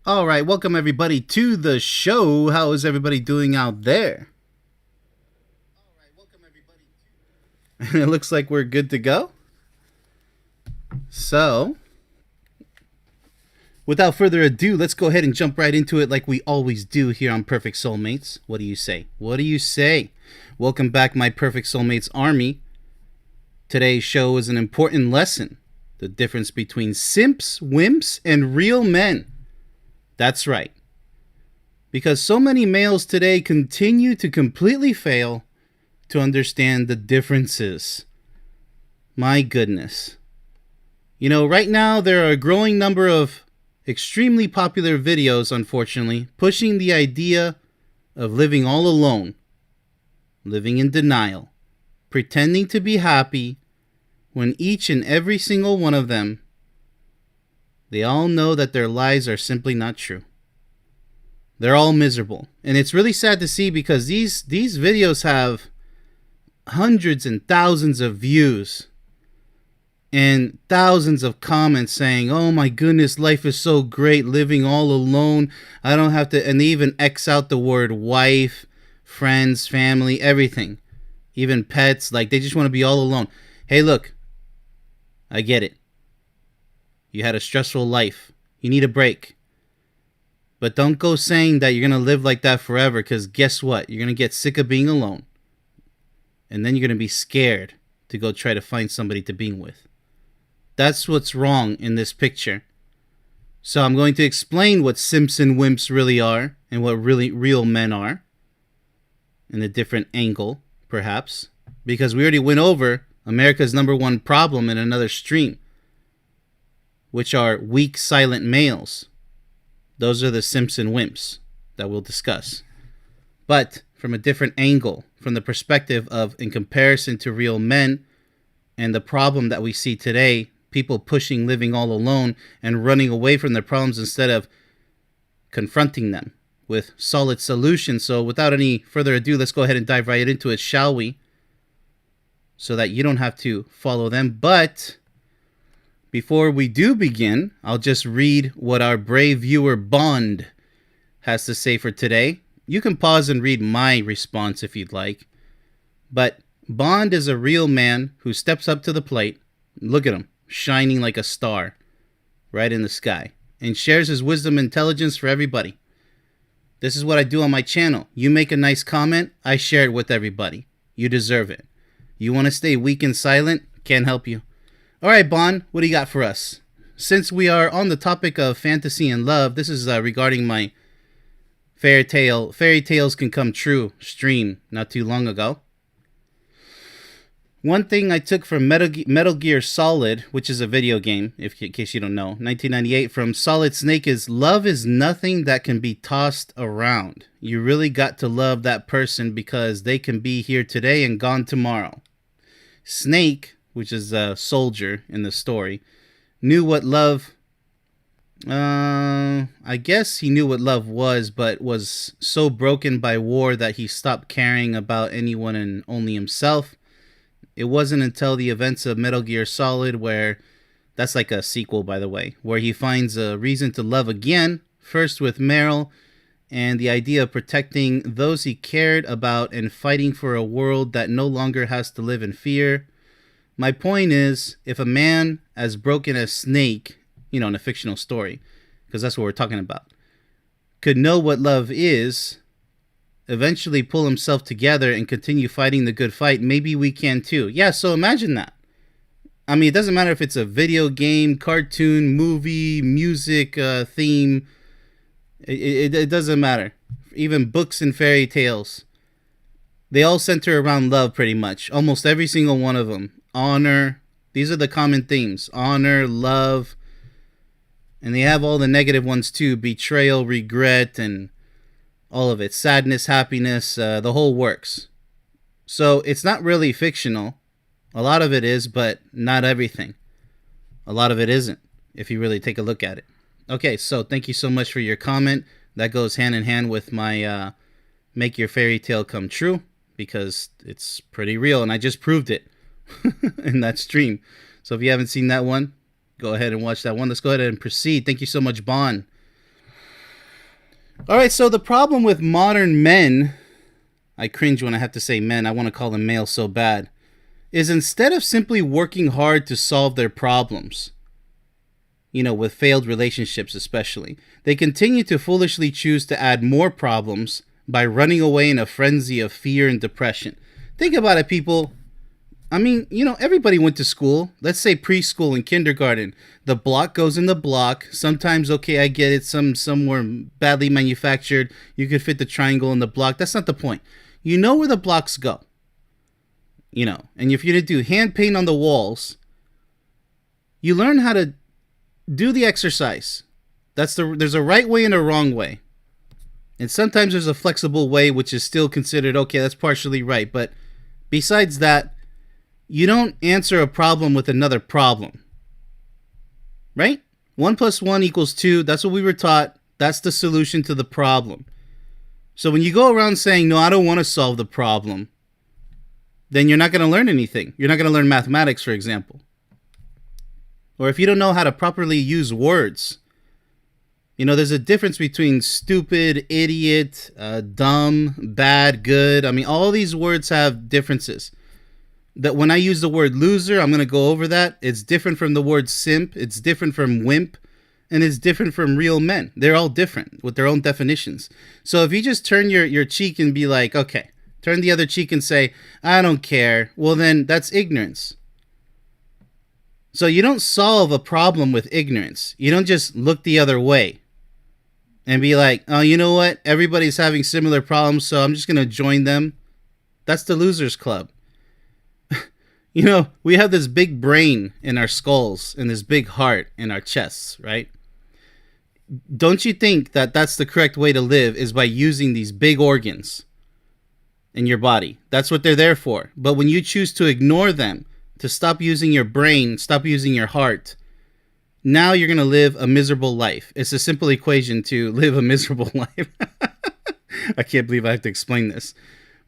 All right, welcome everybody to the show. How is everybody doing out there? It looks like we're good to go. So, without further ado, let's go ahead and jump right into it like we always do here on Perfect Soulmates. What do you say? What do you say? Welcome back, my Perfect Soulmates army. Today's show is an important lesson: the difference between simps, wimps, and real men. That's right. Because so many males today continue to completely fail to understand the differences. My goodness. You know, right now there are a growing number of extremely popular videos, unfortunately, pushing the idea of living all alone, living in denial, pretending to be happy, when each and every single one of them, they all know that their lies are simply not true. They're all miserable. And it's really sad to see because these videos have hundreds and thousands of views and thousands of comments saying, oh my goodness, life is so great living all alone. I don't have to, and they even X out the word wife, friends, family, everything. Even pets, like they just want to be all alone. Hey, look, I get it. You had a stressful life. You need a break. But don't go saying that you're going to live like that forever, because guess what? You're going to get sick of being alone. And then you're going to be scared to go try to find somebody to be with. That's what's wrong in this picture. So I'm going to explain what simps and wimps really are and what really real men are in a different angle, perhaps. Because we already went over America's #1 problem in another stream, which are weak, silent males. Those are the simps and wimps that we'll discuss. But from a different angle, from the perspective of, in comparison to real men, and the problem that we see today, people pushing living all alone and running away from their problems instead of confronting them with solid solutions. So without any further ado, let's go ahead and dive right into it, shall we? So that you don't have to follow them. But before we do begin, I'll just read what our brave viewer Bond has to say for today. You can pause and read my response if you'd like. But Bond is a real man who steps up to the plate. Look at him, shining like a star right in the sky, and shares his wisdom and intelligence for everybody. This is what I do on my channel. You make a nice comment, I share it with everybody. You deserve it. You want to stay weak and silent? Can't help you. All right, Bond, what do you got for us? Since we are on the topic of fantasy and love, this is regarding my Fairy Tales Can Come True stream not too long ago. One thing I took from Metal Gear Solid, which is a video game, in case you don't know, 1998, from Solid Snake is love is nothing that can be tossed around. You really got to love that person because they can be here today and gone tomorrow. Snake, which is a soldier in the story, knew what love... I guess he knew what love was, but was so broken by war that he stopped caring about anyone and only himself. It wasn't until the events of Metal Gear Solid where... That's like a sequel, by the way, where he finds a reason to love again, first with Meryl, and the idea of protecting those he cared about and fighting for a world that no longer has to live in fear. My point is, if a man as broken as Snake, in a fictional story, because that's what we're talking about, could know what love is, eventually pull himself together and continue fighting the good fight, maybe we can too. Yeah, so imagine that. I mean, it doesn't matter if it's a video game, cartoon, movie, music, theme. It doesn't matter. Even books and fairy tales. They all center around love pretty much. Almost every single one of them. Honor. These are the common themes. Honor, love. And they have all the negative ones too. Betrayal, regret, and all of it. Sadness, happiness, the whole works. So it's not really fictional. A lot of it is, but not everything. A lot of it isn't, if you really take a look at it. Okay, so thank you so much for your comment. That goes hand in hand with my Make Your Fairy Tale Come True, because it's pretty real, and I just proved it in that stream. So if you haven't seen that one, go ahead and watch that one. Let's go ahead and proceed. Thank you so much, Bond. All right, so the problem with modern men, I cringe when I have to say men, I want to call them male so bad, is instead of simply working hard to solve their problems, with failed relationships especially, they continue to foolishly choose to add more problems by running away in a frenzy of fear and depression. Think about it, people. I mean, everybody went to school. Let's say preschool and kindergarten. The block goes in the block. Sometimes, okay, I get it. Somewhere badly manufactured, you could fit the triangle in the block. That's not the point. You know where the blocks go. And if you're to do hand paint on the walls, you learn how to do the exercise. There's a right way and a wrong way. And sometimes there's a flexible way, which is still considered, okay, that's partially right. But besides that, you don't answer a problem with another problem. Right? 1 + 1 = 2. That's what we were taught. That's the solution to the problem. So when you go around saying, no, I don't want to solve the problem, then you're not going to learn anything. You're not going to learn mathematics, for example. Or if you don't know how to properly use words, there's a difference between stupid, idiot, dumb, bad, good. I mean, all these words have differences. That when I use the word loser, I'm going to go over that. It's different from the word simp. It's different from wimp. And it's different from real men. They're all different with their own definitions. So if you just turn your cheek and be like, okay, turn the other cheek and say, I don't care, well, then that's ignorance. So you don't solve a problem with ignorance. You don't just look the other way and be like, oh, you know what? Everybody's having similar problems, so I'm just going to join them. That's the losers club. We have this big brain in our skulls and this big heart in our chests, right? Don't you think that that's the correct way to live, is by using these big organs in your body? That's what they're there for. But when you choose to ignore them, to stop using your brain, stop using your heart, now you're going to live a miserable life. It's a simple equation to live a miserable life. I can't believe I have to explain this.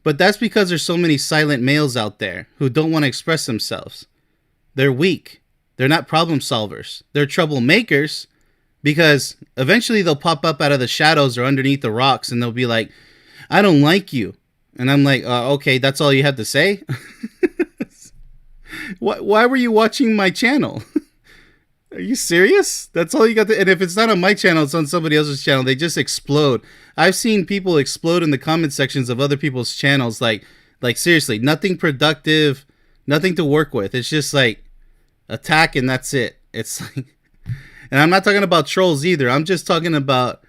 But that's because there's so many silent males out there who don't want to express themselves. They're weak. They're not problem solvers. They're troublemakers, because eventually they'll pop up out of the shadows or underneath the rocks and they'll be like, I don't like you. And I'm like, okay, that's all you have to say? Why were you watching my channel? Are you serious? That's all you got to... And if it's not on my channel, it's on somebody else's channel. They just explode. I've seen people explode in the comment sections of other people's channels. Like seriously, nothing productive, nothing to work with. It's just like attack and that's it. It's like... And I'm not talking about trolls either. I'm just talking about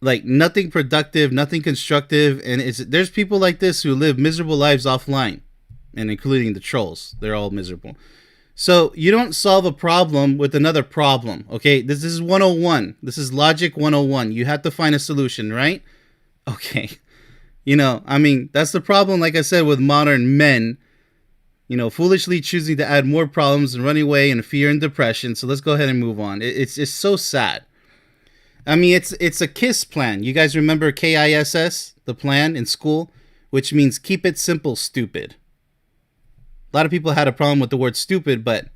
like nothing productive, nothing constructive. And there's people like this who live miserable lives offline, and including the trolls. They're all miserable. So you don't solve a problem with another problem, okay? This is 101. This is logic 101. You have to find a solution, right? Okay. That's the problem, like I said, with modern men, foolishly choosing to add more problems and running away in fear and depression. So let's go ahead and move on. It's so sad. It's a KISS plan. You guys remember KISS, the plan in school, which means keep it simple, stupid. A lot of people had a problem with the word stupid, but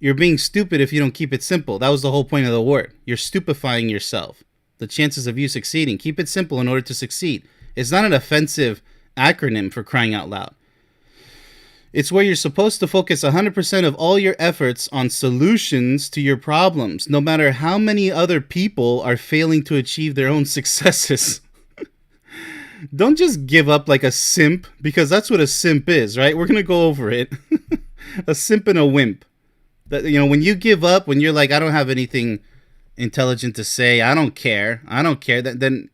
you're being stupid if you don't keep it simple. That was the whole point of the word. You're stupefying yourself. The chances of you succeeding. Keep it simple in order to succeed. It's not an offensive acronym, for crying out loud. It's where you're supposed to focus 100% of all your efforts on solutions to your problems, no matter how many other people are failing to achieve their own successes. Don't just give up like a simp, because that's what a simp is, right? We're going to go over it. A simp and a wimp. That, when you give up, when you're like, I don't have anything intelligent to say, I don't care, then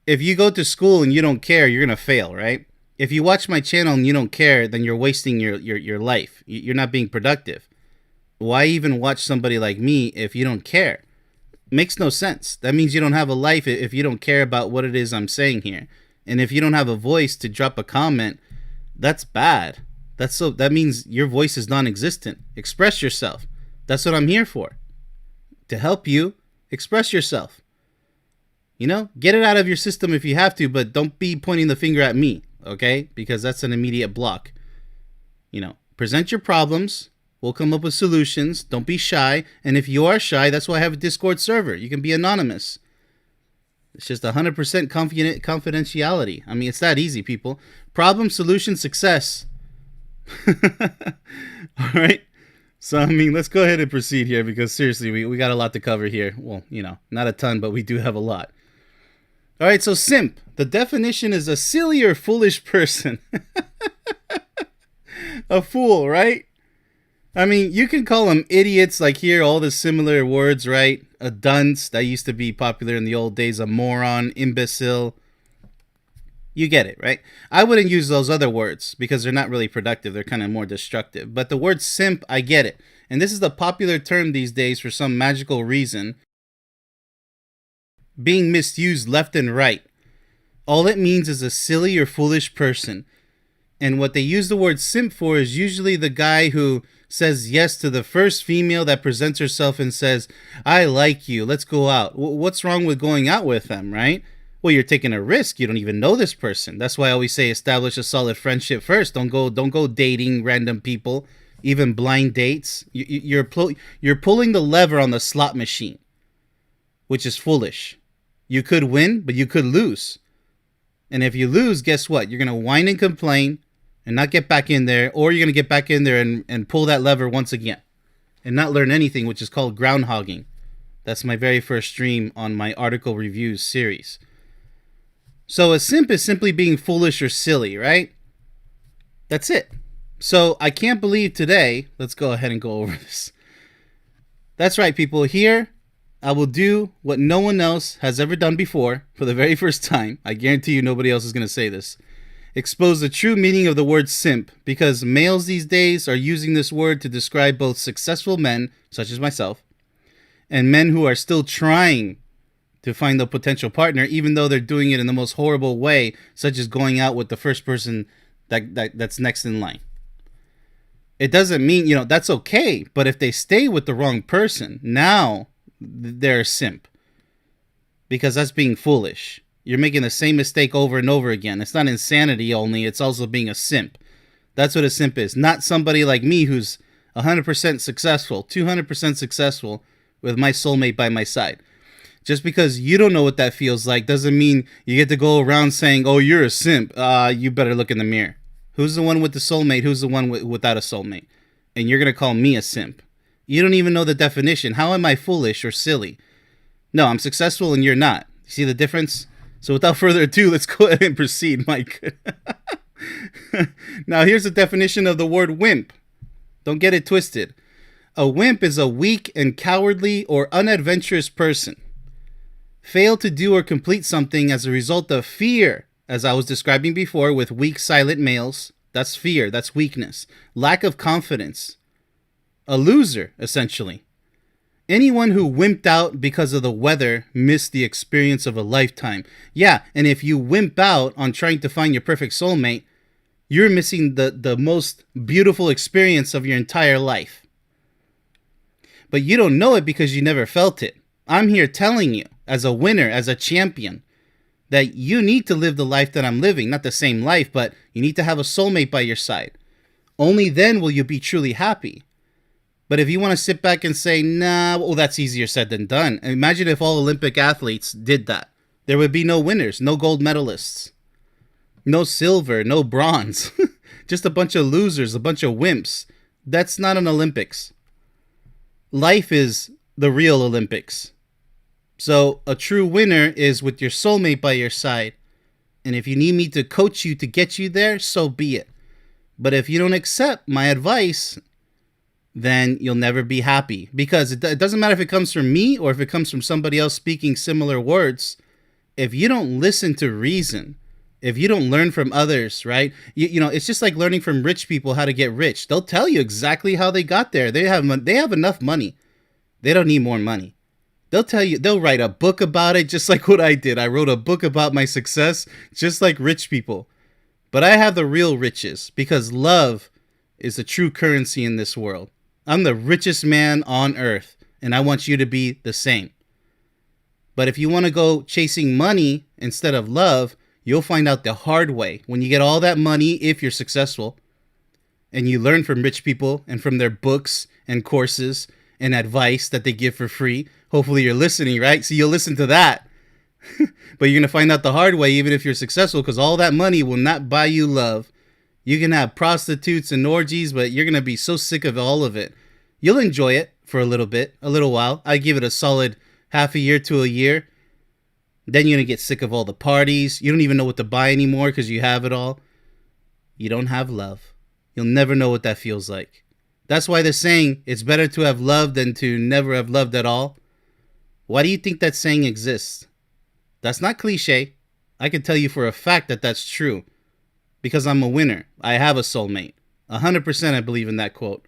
if you go to school and you don't care, you're going to fail, right? If you watch my channel and you don't care, then you're wasting your life. You're not being productive. Why even watch somebody like me if you don't care? Makes no sense. That means you don't have a life if you don't care about what it is I'm saying here. And if you don't have a voice to drop a comment, that's bad. That means your voice is non-existent. Express yourself. That's what I'm here for. To help you express yourself. Get it out of your system if you have to, but don't be pointing the finger at me, okay? Because that's an immediate block. Present your problems. We'll come up with solutions. Don't be shy. And if you are shy, that's why I have a Discord server. You can be anonymous. It's just 100% confidentiality. I mean, it's that easy, people. Problem, solution, success. All right. So, I mean, let's go ahead and proceed here because seriously, we got a lot to cover here. Well, not a ton, but we do have a lot. All right. So, simp. The definition is a silly or foolish person. A fool, right? I mean, you can call them idiots, like here, all the similar words, right? A dunce, that used to be popular in the old days. A moron, imbecile. You get it, right? I wouldn't use those other words because they're not really productive. They're kind of more destructive. But the word simp, I get it. And this is the popular term these days for some magical reason, being misused left and right. All it means is a silly or foolish person. And what they use the word simp for is usually the guy who says yes to the first female that presents herself and says, I like you, let's go out. What's wrong with going out with them, right? Well, you're taking a risk. You don't even know this person. That's why I always say establish a solid friendship first. Don't go dating random people, even blind dates. You're pulling the lever on the slot machine, which is foolish. You could win, but you could lose. And if you lose, guess what? You're going to whine and complain and not get back in there, or you're going to get back in there and pull that lever once again and not learn anything, which is called groundhogging. That's my very first stream on my article reviews series. So a simp is simply being foolish or silly, right? That's it. So I can't believe today, let's go ahead and go over this. That's right, people. Here, I will do what no one else has ever done before for the very first time. I guarantee you nobody else is going to say this. Expose the true meaning of the word simp, because males these days are using this word to describe both successful men, such as myself, and men who are still trying to find a potential partner, even though they're doing it in the most horrible way, such as going out with the first person that's next in line. It doesn't mean, that's okay, but if they stay with the wrong person, now they're a simp, because that's being foolish. You're making the same mistake over and over again. It's not insanity only, it's also being a simp. That's what a simp is. Not somebody like me who's 100% successful, 200% successful with my soulmate by my side. Just because you don't know what that feels like doesn't mean you get to go around saying, oh, you're a simp. You better look in the mirror. Who's the one with the soulmate? Who's the one without a soulmate? And you're going to call me a simp. You don't even know the definition. How am I foolish or silly? No, I'm successful and you're not. You see the difference? So without further ado, let's go ahead and proceed, Mike. Now, here's the definition of the word wimp. Don't get it twisted. A wimp is a weak and cowardly or unadventurous person. Fail to do or complete something as a result of fear, as I was describing before with weak silent males. That's fear, that's weakness. Lack of confidence. A loser, essentially. Anyone who wimped out because of the weather missed the experience of a lifetime. Yeah, and if you wimp out on trying to find your perfect soulmate, you're missing the most beautiful experience of your entire life. But you don't know it because you never felt it. I'm here telling you, as a winner, as a champion, that you need to live the life that I'm living. Not the same life, but you need to have a soulmate by your side. Only then will you be truly happy. But if you want to sit back and say, nah, well, that's easier said than done. Imagine if all Olympic athletes did that. There would be no winners, no gold medalists, no silver, no bronze. Just a bunch of losers, a bunch of wimps. That's not an Olympics. Life is the real Olympics. So a true winner is with your soulmate by your side. And if you need me to coach you to get you there, so be it. But if you don't accept my advice, then you'll never be happy. Because it doesn't matter if it comes from me or if it comes from somebody else speaking similar words. If you don't listen to reason, if you don't learn from others, right? You know, it's just like learning from rich people how to get rich. They'll tell you exactly how they got there. They have enough money. They don't need more money. They'll tell you, they'll write a book about it, just like what I did. I wrote a book about my success, just like rich people. But I have the real riches because love is the true currency in this world. I'm the richest man on earth, and I want you to be the same. But if you want to go chasing money instead of love, you'll find out the hard way. When you get all that money, if you're successful, and you learn from rich people and from their books and courses and advice that they give for free. Hopefully you're listening, right? So you'll listen to that. But you're going to find out the hard way, even if you're successful, because all that money will not buy you love. You can have prostitutes and orgies, but you're going to be so sick of all of it. You'll enjoy it for a little bit, a little while. I give it a solid half a year to a year. Then you're going to get sick of all the parties. You don't even know what to buy anymore because you have it all. You don't have love. You'll never know what that feels like. That's why they're saying it's better to have loved than to never have loved at all. Why do you think that saying exists? That's not cliche. I can tell you for a fact that that's true. Because I'm a winner. I have a soulmate. 100% I believe in that quote.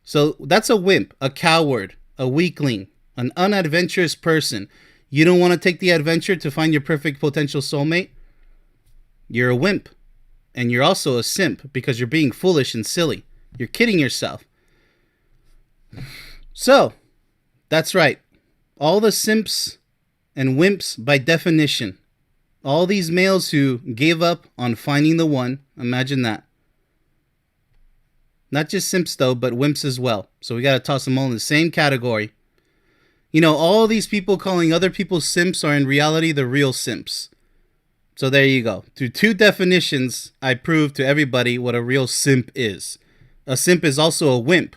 So that's a wimp, a coward, a weakling, an unadventurous person. You don't want to take the adventure to find your perfect potential soulmate? You're a wimp. And you're also a simp because you're being foolish and silly. You're kidding yourself. So, that's right. All the simps and wimps by definition. All these males who gave up on finding the one. Imagine that. Not just simps though, but wimps as well. So we got to toss them all in the same category. You know, all these people calling other people simps are in reality the real simps. So there you go. Through two definitions, I proved to everybody what a real simp is. A simp is also a wimp.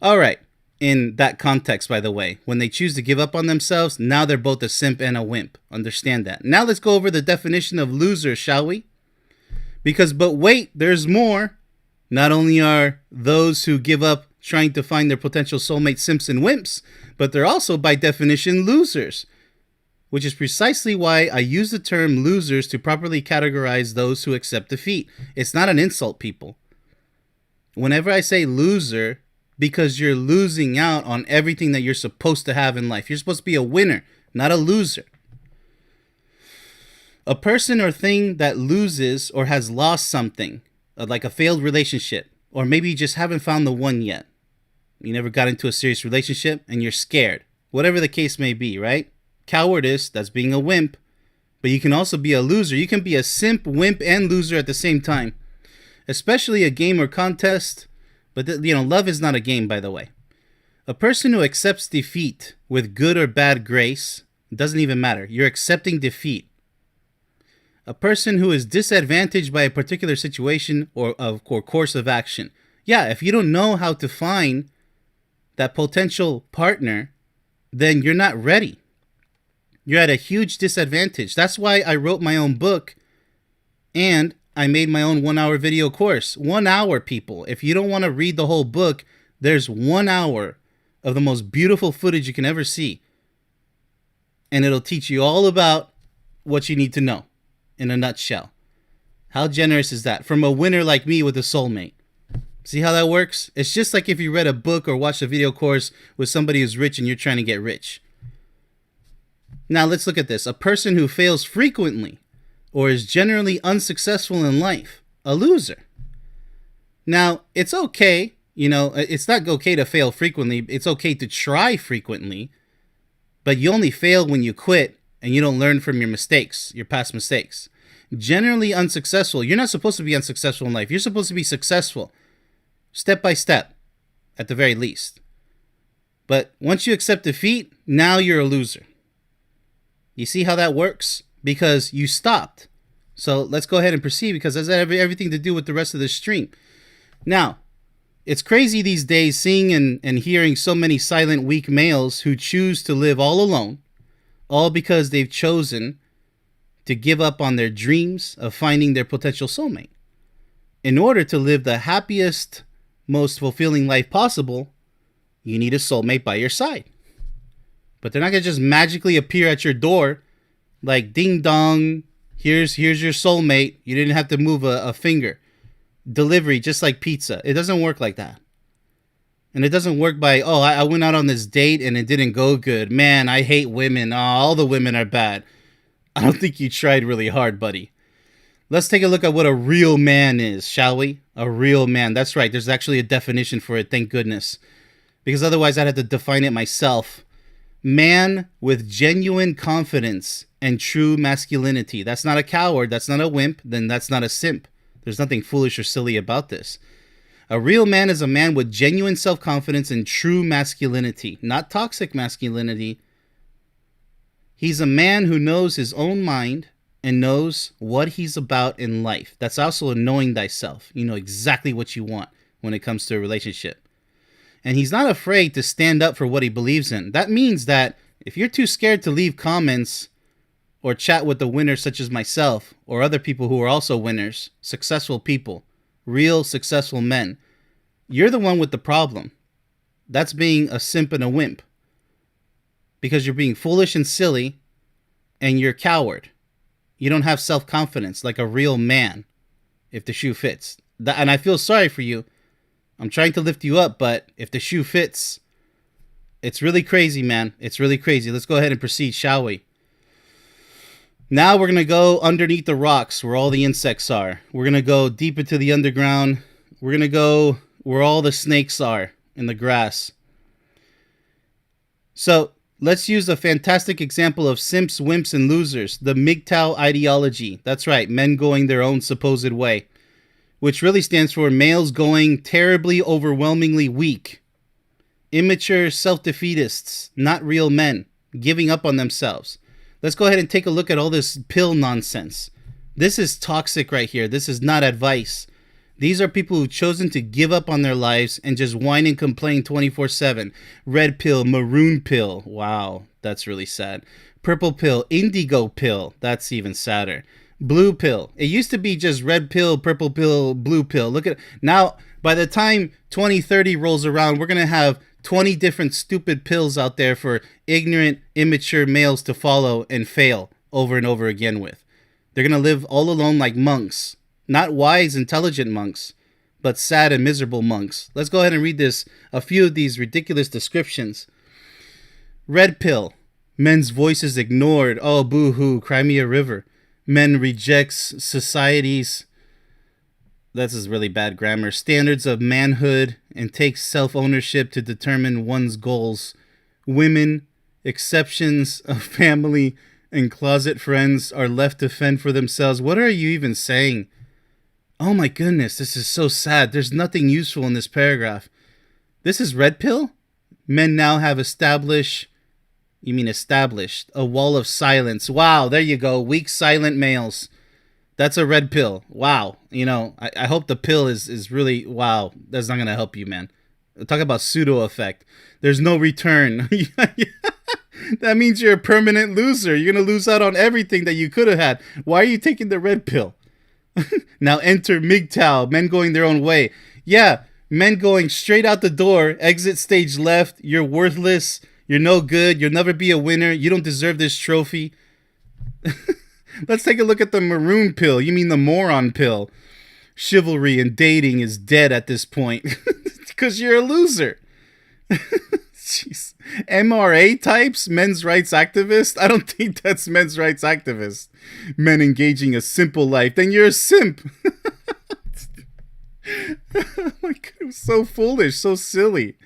All right. In that context, by the way, when they choose to give up on themselves, now they're both a simp and a wimp. Understand that. Now let's go over the definition of loser, shall we? Because, but wait, there's more. Not only are those who give up trying to find their potential soulmate simps and wimps, but they're also by definition losers. Which is precisely why I use the term losers to properly categorize those who accept defeat. It's not an insult, people. Whenever I say loser, because you're losing out on everything that you're supposed to have in life. You're supposed to be a winner, not a loser. A person or thing that loses or has lost something, like a failed relationship, or maybe you just haven't found the one yet. You never got into a serious relationship and you're scared. Whatever the case may be, right? Cowardice, that's being a wimp. But you can also be a loser. You can be a simp, wimp, and loser at the same time. Especially a game or contest. But, love is not a game, by the way. A person who accepts defeat with good or bad grace, it doesn't even matter. You're accepting defeat. A person who is disadvantaged by a particular situation or course of action. Yeah, if you don't know how to find that potential partner, then you're not ready. You're at a huge disadvantage. That's why I wrote my own book and I made my own 1 hour video course. 1 hour, people. If you don't want to read the whole book, there's 1 hour of the most beautiful footage you can ever see. And it'll teach you all about what you need to know in a nutshell. How generous is that? From a winner like me with a soulmate. See how that works? It's just like if you read a book or watched a video course with somebody who's rich and you're trying to get rich. Now let's look at this. A person who fails frequently or is generally unsuccessful in life. A loser. Now, it's okay. It's not okay to fail frequently. It's okay to try frequently. But you only fail when you quit and you don't learn from your mistakes, your past mistakes. Generally unsuccessful. You're not supposed to be unsuccessful in life. You're supposed to be successful. Step by step, at the very least. But once you accept defeat, now you're a loser. You see how that works? Because you stopped. So let's go ahead and proceed because that's everything to do with the rest of the stream. Now, it's crazy these days seeing and hearing so many silent, weak males who choose to live all alone, all because they've chosen to give up on their dreams of finding their potential soulmate. In order to live the happiest, most fulfilling life possible, you need a soulmate by your side. But they're not going to just magically appear at your door like ding dong, here's your soulmate. You didn't have to move a finger. Delivery, just like pizza. It doesn't work like that. And it doesn't work by, I went out on this date and it didn't go good. Man, I hate women. All the women are bad. I don't think you tried really hard, buddy. Let's take a look at what a real man is, shall we? A real man. That's right. There's actually a definition for it. Thank goodness. Because otherwise I'd have to define it myself. Man with genuine confidence and true masculinity. That's not a coward. That's not a wimp. Then that's not a simp. There's nothing foolish or silly about this. A real man is a man with genuine self-confidence and true masculinity. Not toxic masculinity, He's a man who knows his own mind and knows what he's about in life. That's also a knowing thyself. You know exactly what you want when it comes to a relationship. And he's not afraid to stand up for what he believes in. That means that if you're too scared to leave comments or chat with the winners such as myself or other people who are also winners, successful people, real successful men, you're the one with the problem. That's being a simp and a wimp. Because you're being foolish and silly and you're a coward. You don't have self-confidence like a real man if the shoe fits. And I feel sorry for you. I'm trying to lift you up, but if the shoe fits, it's really crazy, man. It's really crazy. Let's go ahead and proceed, shall we? Now we're going to go underneath the rocks where all the insects are. We're going to go deep into the underground. We're going to go where all the snakes are in the grass. So let's use a fantastic example of simps, wimps, and losers. The MGTOW ideology. That's right, men going their own supposed way. Which really stands for males going terribly, overwhelmingly weak. Immature self-defeatists, not real men, giving up on themselves. Let's go ahead and take a look at all this pill nonsense. This is toxic right here. This is not advice. These are people who've chosen to give up on their lives and just whine and complain 24/7. Red pill, maroon pill. Wow, that's really sad. Purple pill, indigo pill. That's even sadder. Blue pill. It used to be just red pill, purple pill, blue pill. Look at now. By the time 2030 rolls around, we're going to have 20 different stupid pills out there for ignorant, immature males to follow and fail over and over again with. They're going to live all alone like monks. Not wise, intelligent monks, but sad and miserable monks. Let's go ahead and read a few of these ridiculous descriptions. Red pill. Men's voices ignored. Oh, boo-hoo, cry me a river. Men rejects society's, this is really bad grammar, standards of manhood and takes self-ownership to determine one's goals. Women, exceptions of family and closet friends are left to fend for themselves. What are you even saying? Oh my goodness, this is so sad. There's nothing useful in this paragraph. This is red pill? Men now have established a wall of silence. Wow, there you go. Weak, silent males. That's a red pill. Wow. You know, I hope the pill is really, wow. That's not going to help you, man. Talk about pseudo effect. There's no return. That means you're a permanent loser. You're going to lose out on everything that you could have had. Why are you taking the red pill? Now enter MGTOW, men going their own way. Yeah, men going straight out the door, exit stage left. You're worthless. You're no good. You'll never be a winner. You don't deserve this trophy. Let's take a look at the maroon pill. You mean the moron pill. Chivalry and dating is dead at this point. Because you're a loser. Jeez. MRA types? Men's rights activists? I don't think that's men's rights activists. Men engaging a simple life. Then you're a simp. Oh my God, it was so foolish, so silly.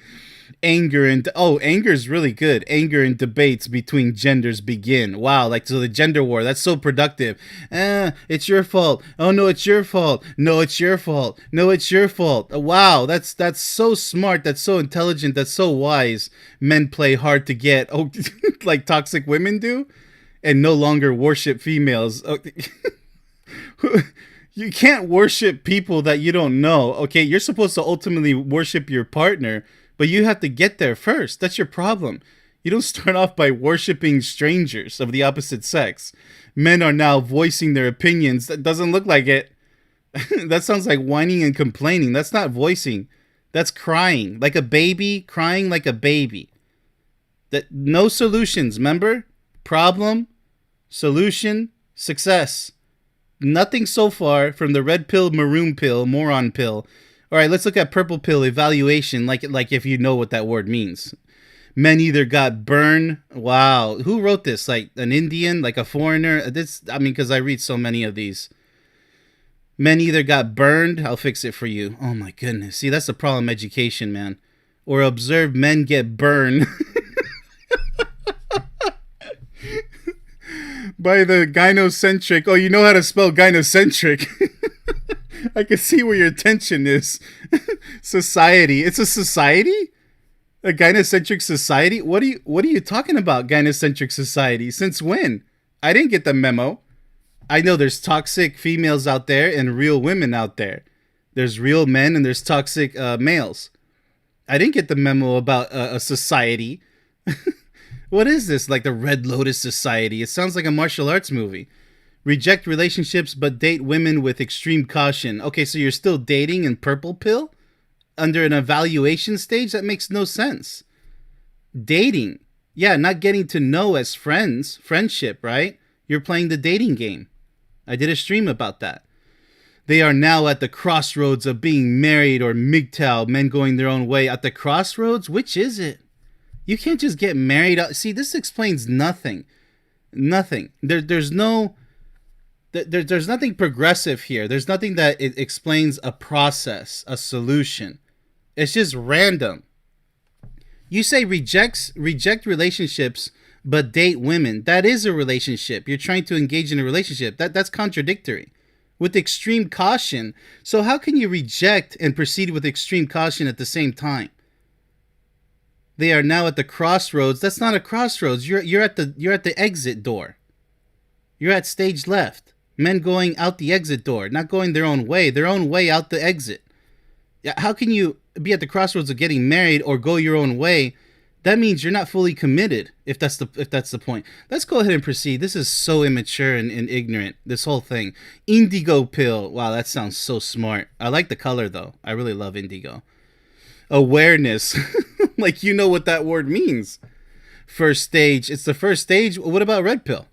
Anger is really good. Anger and debates between genders begin. Wow, like so the gender war, that's so productive. It's your fault. Oh no, it's your fault. No, it's your fault. No, it's your fault. Wow, that's so smart. That's so intelligent. That's so wise. Men play hard to get. Oh, like toxic women do, and no longer worship females. You can't worship people that you don't know. Okay, you're supposed to ultimately worship your partner. But you have to get there first. That's your problem. You don't start off by worshiping strangers of the opposite sex. Men are now voicing their opinions. That doesn't look like it. That sounds like whining and complaining. That's not voicing. That's crying. Like a baby, crying like a baby. That no solutions, remember? Problem, solution, success. Nothing so far from the red pill, maroon pill, moron pill. All right, let's look at purple pill evaluation, like if you know what that word means. Men either got burned. Wow, who wrote this? Like an Indian, like a foreigner? Because I read so many of these. Men either got burned. I'll fix it for you. Oh my goodness. See, that's the problem. Education, man. Or observe men get burned by the gynocentric. Oh, you know how to spell gynocentric. I can see where your attention is. Society. It's a society? A gynocentric society? What are you talking about, gynocentric society? Since when? I didn't get the memo. I know there's toxic females out there and real women out there. There's real men and there's toxic males. I didn't get the memo about a society. What is this? Like the Red Lotus Society? It sounds like a martial arts movie. Reject relationships but date women with extreme caution. Okay, so you're still dating in purple pill? Under an evaluation stage? That makes no sense. Dating. Yeah, not getting to know as friends. Friendship, right? You're playing the dating game. I did a stream about that. They are now at the crossroads of being married or MGTOW, men going their own way. At the crossroads? Which is it? You can't just get married. See, this explains nothing. Nothing. There's nothing progressive here. There's nothing that it explains a process, a solution. It's just random. You say reject relationships, but date women. That is a relationship. You're trying to engage in a relationship. That's contradictory. With extreme caution. So how can you reject and proceed with extreme caution at the same time? They are now at the crossroads. That's not a crossroads. You're at the exit door. You're at stage left. Men going out the exit door, not going their own way out the exit. How can you be at the crossroads of getting married or go your own way? That means you're not fully committed, if that's the point. Let's go ahead and proceed. This is so immature and ignorant, this whole thing. Indigo pill. Wow, that sounds so smart. I like the color, though. I really love indigo. Awareness. Like, you know what that word means. First stage. It's the first stage. What about red pill?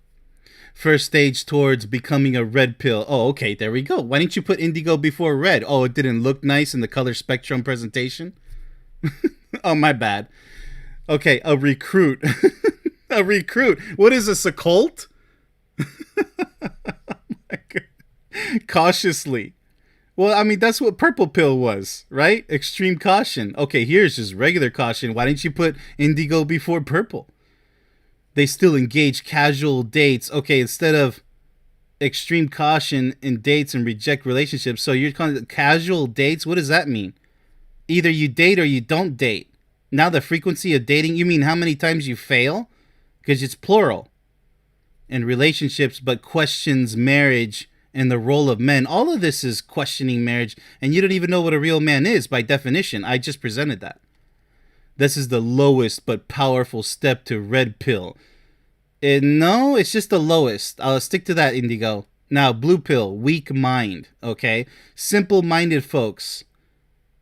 First stage towards becoming a red pill. Oh, okay, there we go. Why didn't you put indigo before red? Oh, it didn't look nice in the color spectrum presentation? Oh, my bad. Okay, a recruit. A recruit. What is this, a cult? Cautiously. Well, I mean, that's what purple pill was, right? Extreme caution. Okay, here's just regular caution. Why didn't you put indigo before purple? They still engage casual dates. Okay, instead of extreme caution in dates and reject relationships. So you're calling it casual dates? What does that mean? Either you date or you don't date. Now the frequency of dating, you mean how many times you fail? Because it's plural. And relationships, but questions marriage and the role of men. All of this is questioning marriage, and you don't even know what a real man is by definition. I just presented that. This is the lowest but powerful step to red pill. No, it's just the lowest. I'll stick to that, Indigo. Now, blue pill, weak mind, okay? Simple-minded folks.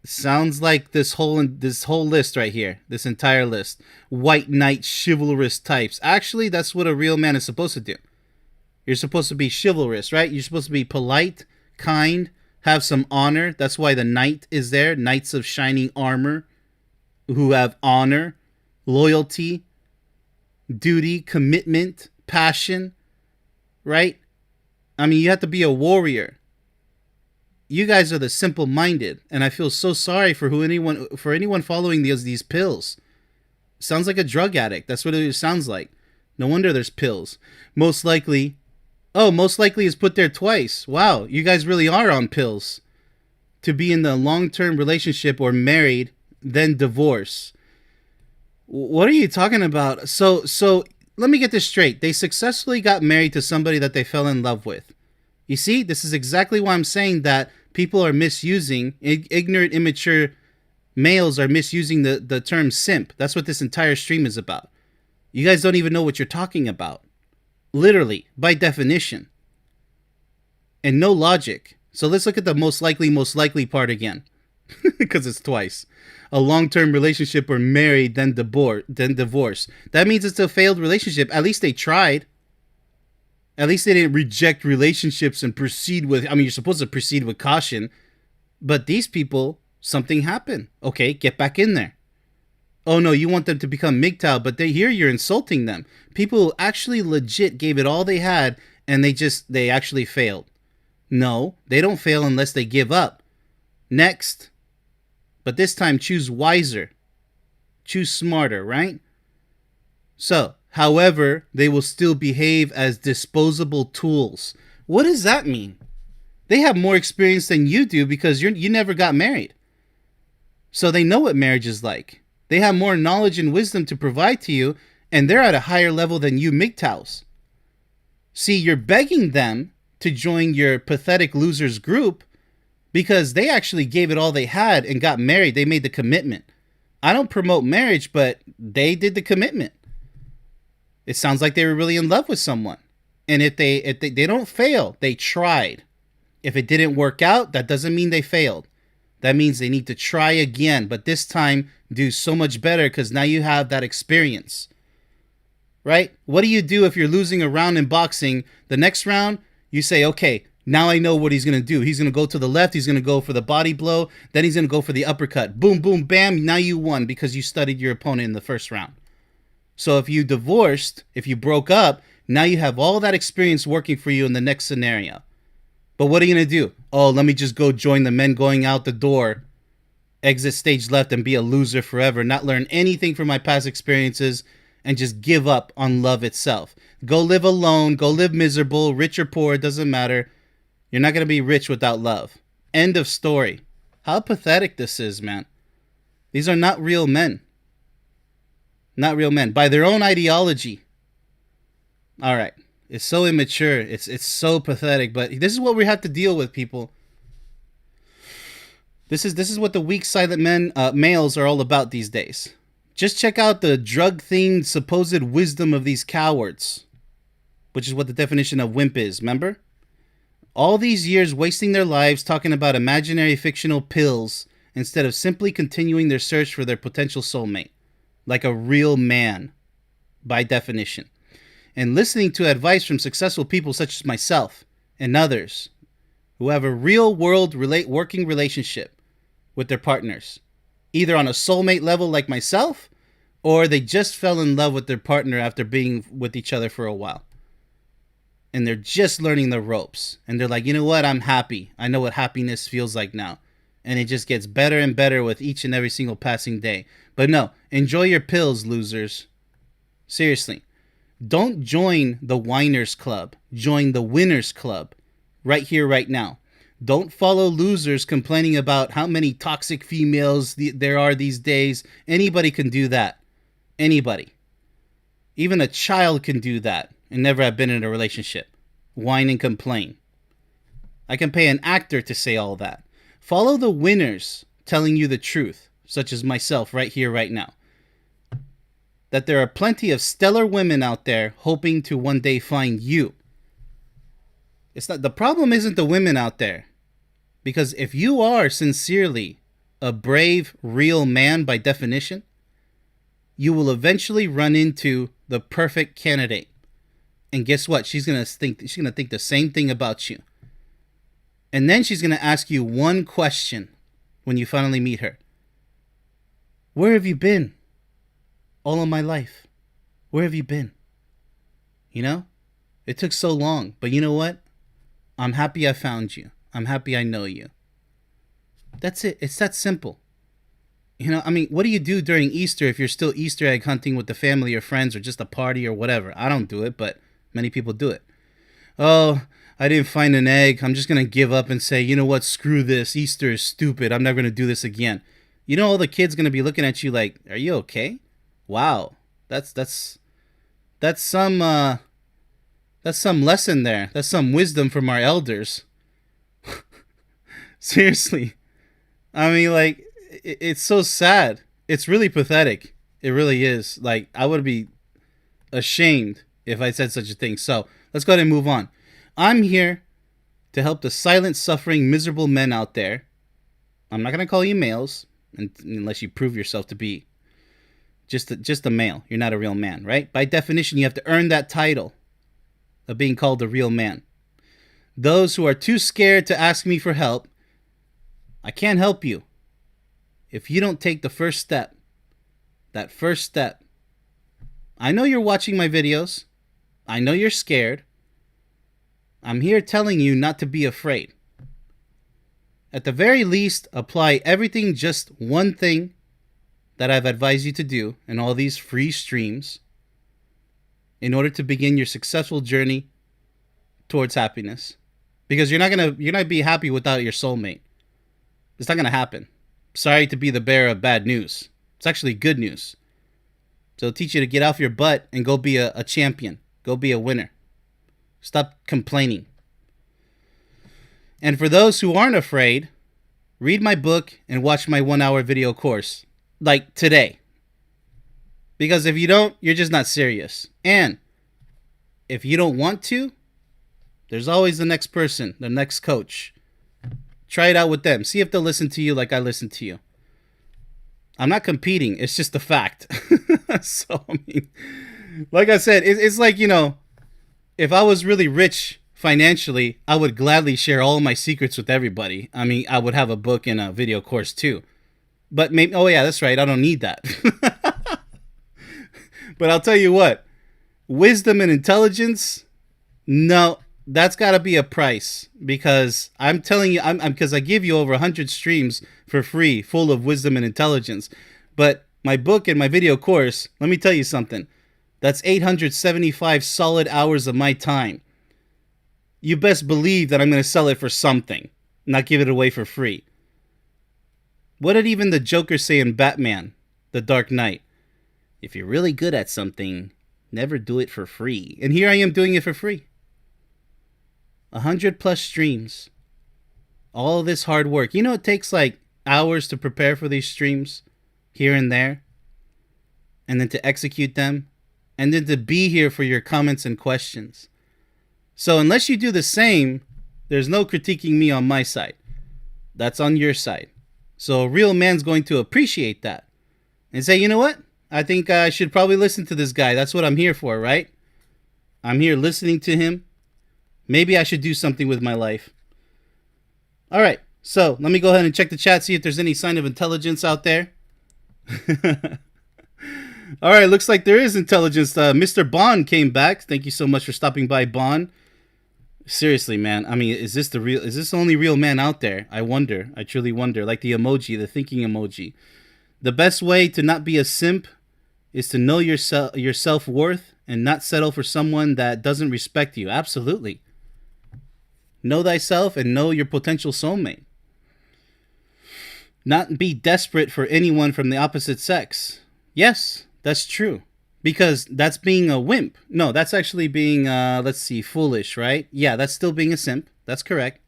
Sounds like this whole list right here. This entire list. White knight, chivalrous types. Actually, that's what a real man is supposed to do. You're supposed to be chivalrous, right? You're supposed to be polite, kind, have some honor. That's why the knight is there. Knights of shining armor who have honor, loyalty, duty, commitment, passion, right? I mean, you have to be a warrior. You guys are the simple-minded, and I feel so sorry for anyone following these pills. Sounds like a drug addict. That's what it sounds like. No wonder there's pills. Most likely is put there twice. Wow, you guys really are on pills. To be in the long-term relationship or married, then divorce. What are you talking about? So let me get this straight. They successfully got married to somebody that they fell in love with. You see, this is exactly why I'm saying that people are misusing, ignorant, immature males are misusing the term simp. That's what this entire stream is about. You guys don't even know what you're talking about. Literally, by definition. And no logic. So let's look at the most likely part again. Because it's twice. A long-term relationship or married, then divorce. That means it's a failed relationship. At least they tried. At least they didn't reject relationships and proceed with... I mean, you're supposed to proceed with caution. But these people, something happened. Okay, get back in there. Oh no, you want them to become MGTOW, but you're insulting them. People who actually legit gave it all they had, and they actually failed. No, they don't fail unless they give up. Next. But this time, choose wiser. Choose smarter, right? So, however, they will still behave as disposable tools. What does that mean? They have more experience than you do because you never got married. So they know what marriage is like. They have more knowledge and wisdom to provide to you, and they're at a higher level than you MGTOWs. See, you're begging them to join your pathetic losers group because they actually gave it all they had and got married. They made the commitment. I don't promote marriage, but they did the commitment. It sounds like they were really in love with someone. And if they don't fail, they tried. If it didn't work out, that doesn't mean they failed. That means they need to try again, but this time do so much better because now you have that experience. Right? What do you do if you're losing a round in boxing? The next round, you say, okay, now I know what he's going to do. He's going to go to the left. He's going to go for the body blow. Then he's going to go for the uppercut. Boom, boom, bam. Now you won because you studied your opponent in the first round. So if you divorced, if you broke up, now you have all that experience working for you in the next scenario. But what are you going to do? Oh, let me just go join the men going out the door, exit stage left, and be a loser forever, not learn anything from my past experiences, and just give up on love itself. Go live alone, go live miserable, rich or poor, it doesn't matter. You're not going to be rich without love. End of story. How pathetic this is, man. These are not real men. Not real men. By their own ideology. All right. It's so immature. It's so pathetic. But this is what we have to deal with, people. This is what the weak, silent males are all about these days. Just check out the drug-themed supposed wisdom of these cowards, which is what the definition of wimp is, remember? All these years wasting their lives talking about imaginary fictional pills instead of simply continuing their search for their potential soulmate, like a real man, by definition, and listening to advice from successful people such as myself and others who have a real-world working relationship with their partners, either on a soulmate level like myself, or they just fell in love with their partner after being with each other for a while. And they're just learning the ropes. And they're like, you know what? I'm happy. I know what happiness feels like now. And it just gets better and better with each and every single passing day. But no, enjoy your pills, losers. Seriously. Don't join the whiners club. Join the winners club. Right here, right now. Don't follow losers complaining about how many toxic females there are these days. Anybody can do that. Anybody. Even a child can do that and never have been in a relationship. Whine and complain. I can pay an actor to say all that. Follow the winners telling you the truth, such as myself right here, right now. That there are plenty of stellar women out there hoping to one day find you. It's not, the problem isn't the women out there. Because if you are sincerely a brave, real man by definition, you will eventually run into the perfect candidate. And guess what? She's gonna think the same thing about you. And then she's gonna ask you one question when you finally meet her. Where have you been? All of my life. Where have you been? You know? It took so long, but you know what? I'm happy I found you. I'm happy I know you. That's it. It's that simple. You know, I mean, what do you do during Easter if you're still Easter egg hunting with the family or friends or just a party or whatever? I don't do it, but many people do it. Oh, I didn't find an egg. I'm just going to give up and say, you know what? Screw this. Easter is stupid. I'm never going to do this again. You know, all the kids going to be looking at you like, are you okay? Wow. That's some lesson there. That's some wisdom from our elders. Seriously. I mean, like, it's so sad. It's really pathetic. It really is. Like, I would be ashamed if I said such a thing. So, let's go ahead and move on. I'm here to help the silent, suffering, miserable men out there. I'm not going to call you males unless you prove yourself to be just a male. You're not a real man, right? By definition, you have to earn that title of being called a real man. Those who are too scared to ask me for help, I can't help you if you don't take the first step. That first step. I know you're watching my videos. I know you're scared. I'm here telling you not to be afraid. At the very least, apply everything, just one thing that I've advised you to do in all these free streams in order to begin your successful journey towards happiness. Because you're not gonna be happy without your soulmate. It's not gonna happen. Sorry to be the bearer of bad news. It's actually good news. So it'll teach you to get off your butt and go be a champion. Go be a winner. Stop complaining. And for those who aren't afraid, read my book and watch my 1-hour video course. Like today. Because if you don't, you're just not serious. And if you don't want to, there's always the next person, the next coach. Try it out with them. See if they'll listen to you like I listen to you. I'm not competing. It's just a fact. So, I mean, like I said, it's like, if I was really rich financially, I would gladly share all my secrets with everybody. I mean, I would have a book and a video course too. But maybe, oh yeah, that's right. I don't need that. But I'll tell you what, wisdom and intelligence, no, that's got to be a price, because I'm telling you, because I give you over 100 streams for free, full of wisdom and intelligence. But my book and my video course, let me tell you something. That's 875 solid hours of my time. You best believe that I'm going to sell it for something, not give it away for free. What did even the Joker say in Batman, The Dark Knight? If you're really good at something, never do it for free. And here I am doing it for free. 100+ streams. All this hard work. It takes like hours to prepare for these streams here and there. And then to execute them. And then to be here for your comments and questions. So unless you do the same, there's no critiquing me on my side. That's on your side. So a real man's going to appreciate that. And say, you know what? I think I should probably listen to this guy. That's what I'm here for, right? I'm here listening to him. Maybe I should do something with my life. All right. So let me go ahead and check the chat, see if there's any sign of intelligence out there. All right. Looks like there is intelligence. Mr. Bond came back. Thank you so much for stopping by, Bond. Seriously, man. I mean, is this the only real man out there? I wonder. I truly wonder. Like the emoji, the thinking emoji. The best way to not be a simp is to know your self-worth and not settle for someone that doesn't respect you. Absolutely. Know thyself and know your potential soulmate. Not be desperate for anyone from the opposite sex. Yes, that's true. Because that's being a wimp. No, that's actually being, foolish, right? Yeah, that's still being a simp. That's correct.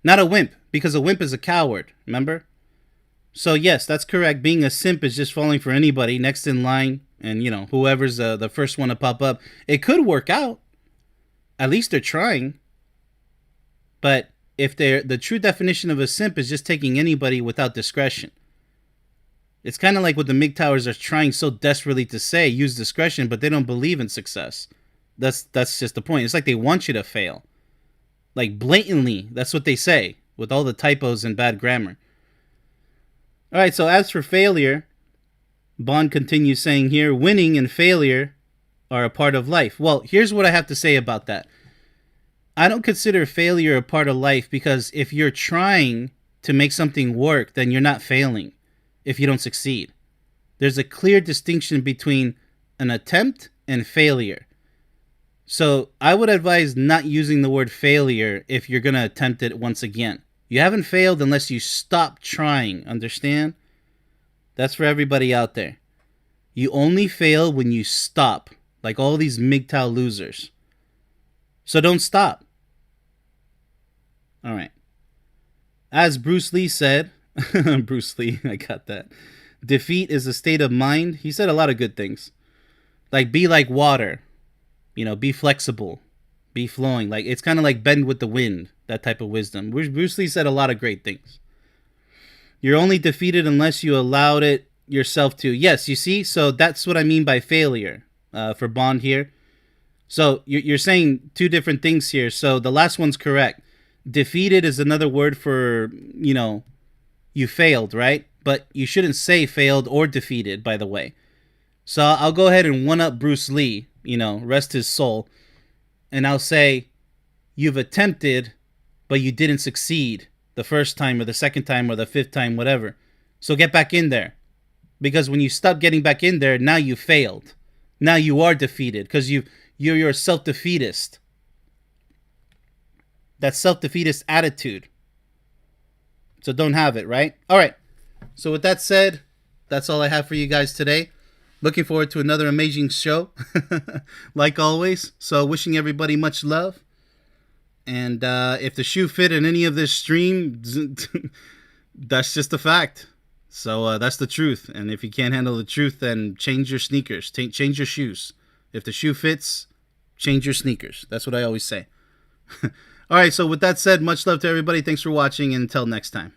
Not a wimp, because a wimp is a coward, remember? So yes, that's correct. Being a simp is just falling for anybody next in line, and whoever's the first one to pop up. It could work out. At least they're trying. But if the true definition of a simp is just taking anybody without discretion. It's kind of like what the MGTOWers are trying so desperately to say, use discretion, but they don't believe in success. That's just the point. It's like they want you to fail. Like blatantly, that's what they say, with all the typos and bad grammar. All right, so as for failure, Bond continues saying here, winning and failure are a part of life. Well, here's what I have to say about that. I don't consider failure a part of life, because if you're trying to make something work, then you're not failing if you don't succeed. There's a clear distinction between an attempt and failure. So I would advise not using the word failure if you're going to attempt it once again. You haven't failed unless you stop trying, understand? That's for everybody out there. You only fail when you stop, like all these MGTOW losers. So don't stop. All right. As Bruce Lee said, Bruce Lee, I got that. Defeat is a state of mind. He said a lot of good things. Like, be like water. Be flexible. Be flowing. Like, it's kind of like bend with the wind. That type of wisdom. Bruce Lee said a lot of great things. You're only defeated unless you allowed it yourself to. Yes, you see? So that's what I mean by failure for Bond here. So you're saying two different things here. So the last one's correct. Defeated is another word for, you failed, right? But you shouldn't say failed or defeated, by the way. So I'll go ahead and one-up Bruce Lee, rest his soul. And I'll say, you've attempted, but you didn't succeed the first time or the second time or the fifth time, whatever. So get back in there. Because when you stop getting back in there, now you failed. Now you are defeated because you're a self-defeatist. That self-defeatist attitude. So don't have it, right? All right. So with that said, that's all I have for you guys today. Looking forward to another amazing show, like always. So wishing everybody much love. And if the shoe fit in any of this stream, that's just a fact. So that's the truth. And if you can't handle the truth, then change your sneakers. Change your shoes. If the shoe fits, change your sneakers. That's what I always say. All right, so with that said, much love to everybody. Thanks for watching, and until next time.